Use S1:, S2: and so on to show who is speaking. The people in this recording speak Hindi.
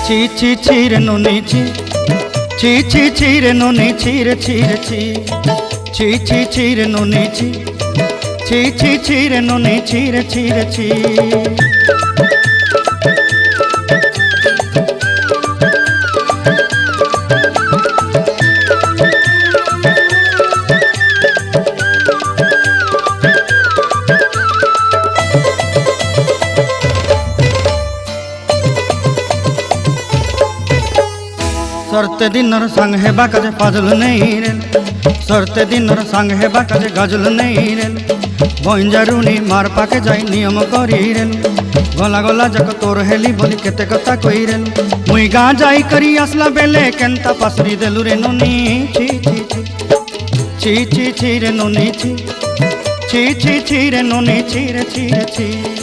S1: ছি ছি ছি রে নুনি ছি ছি ছি ছি রে নুনি ছি রে ছি রে ছি ছি ছি ছি রে নুনি ছি ছি ছি ছি রে নুনি ছি রে ছি রে ছি। सरते दिनर संग हेबा काजे फाजल नहीं रे सरते दिनर संग हेबा काजे गजल नहीं रे बंजारुनी मार पाके जाई नियम करी रे गला गला जक तोर हेली बोली केते कथा कई रे मुई गा जाई करी आसला बेले केंता पासरी देलु रे नुनी छी छी छी छी छी छी रे नुनी छी छी छी छी रे नुनी छी रे छी रे छी।